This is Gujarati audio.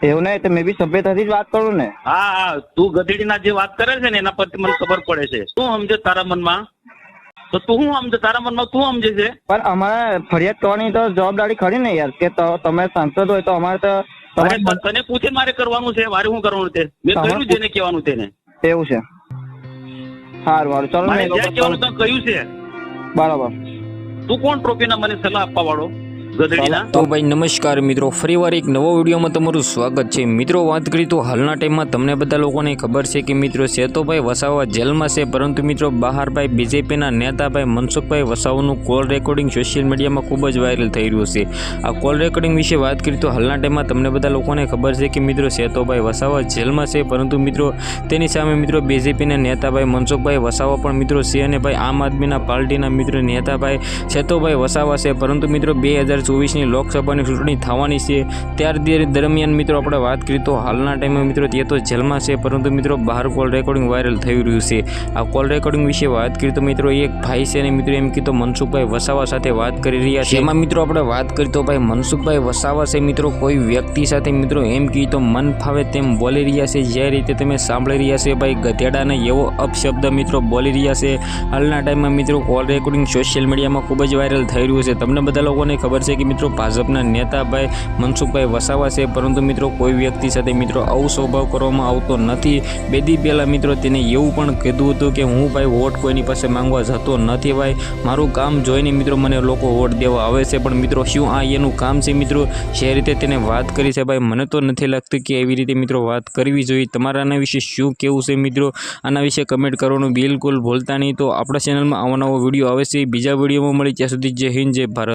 એવું નહીં તો મેં બી સભ્યતાથી જ વાત કરું ને. હા હા, તું ગધેડીના જે વાત કરે છે ને એના પરથી મને ખબર પડે છે. શું સમજે તારા મનમાં? તો તું શું સમજે તારા મનમાં? તું સમજે છે? પણ અમારે ફરિયાદ કરવાની તો જવાબદારી ખરી ને યાર, કે તમે સાંસદ હોય તો અમારે તો અરે પણ તને પૂછે મારે કરવાનું છે, મારે શું કરવાનું છે? મેં કહ્યું જેને કહેવાનું તેને. એવું છે. સારું સારું, ચલો મારે ને જ્યાં કહેવાનું તો કહ્યું છે. બરાબર. તું કોણ ટ્રોફીના મને સલાહ આપવા વાળો ગધેડીના? તો ભાઈ નમસ્કાર મિત્રો, ફરીવાર એક નવો વિડીયોમાં તમારું સ્વાગત છે. મિત્રો વાત કરીએ તો હાલના ટાઈમમાં તમને બધા લોકોને ખબર છે કે મિત્રો સેતુભાઈ વસાવા જેલમાં છે, પરંતુ મિત્રો બહાર ભાઈ બીજેપીના નેતા ભાઈ મનસુખભાઈ વસાવાનું કોલ રેકોર્ડિંગ સોશિયલ મીડિયામાં ખૂબ જ વાયરલ થઈ રહ્યું છે. આ કોલ રેકોર્ડિંગ વિશે વાત કરીએ તો હાલના ટાઈમમાં તમને બધા લોકોને ખબર છે કે મિત્રો સેતુભાઈ વસાવા જેલમાં છે, પરંતુ મિત્રો તેની સામે મિત્રો બીજેપીના નેતા ભાઈ મનસુખભાઈ વસાવા પણ મિત્રો છે, અને ભાઈ આમ આદમીના પાર્ટીના મિત્રો નેતા ભાઈ સેતુભાઈ વસાવા છે. પરંતુ મિત્રો 2024ની લોકસભાની ચૂંટણી થવાની છે, ત્યાર દરમિયાન મિત્રો આપણે વાત કરીએ તો હાલના ટાઈમમાં મિત્રો તે તો જેલમાં છે, પરંતુ મિત્રો બહાર કોલ રેકોર્ડિંગ વાયરલ થઈ રહ્યું છે. આ કોલ રેકોર્ડિંગ વિશે વાત કરીએ તો મિત્રો એક ભાઈ છે અને મિત્રો એમ કીધું મનસુખભાઈ વસાવા સાથે વાત કરી રહ્યા છે. એમાં મિત્રો આપણે વાત કરીએ તો ભાઈ મનસુખભાઈ વસાવા છે મિત્રો કોઈ વ્યક્તિ સાથે મિત્રો એમ કીધું મન ફાવે તેમ બોલી રહ્યા છે, જે રીતે તમે સાંભળી રહ્યા છે ભાઈ ગધેડાને એવો અપશબ્દ મિત્રો બોલી રહ્યા છે. હાલના ટાઈમમાં મિત્રો કોલ રેકોર્ડિંગ સોશિયલ મીડિયામાં ખૂબ જ વાયરલ થઈ રહ્યું છે. તમને બધા લોકોને ખબર છે કે મિત્રો ભાજપના નેતા ભાઈ મનસુખભાઈ વસાવા છે, પરંતુ મિત્રો કોઈ વ્યક્તિ સાથે મિત્રો આવો સ્વભાવ કરવામાં આવતો નથી. બે દી પહેલાં મિત્રો તેને એવું પણ કીધું હતું કે હું ભાઈ વોટ કોઈની પાસે માંગવા જતો નથી ભાઈ, મારું કામ જોઈને મિત્રો મને લોકો વોટ દેવા આવે છે. પણ મિત્રો શું આ એનું કામ છે મિત્રો? જે રીતે તેને વાત કરી છે ભાઈ મને તો નથી લાગતું કે એવી રીતે મિત્રો વાત કરવી જોઈએ. તમારા આના વિશે શું કહેવું છે મિત્રો? આના વિશે કમેન્ટ કરવાનું બિલકુલ ભૂલતા નહીં. તો આપણા ચેનલમાં આવો નવો વિડીયો આવે છે. બીજા વિડીયોમાં મળી ત્યાં સુધી જય હિન્દ જય ભારત.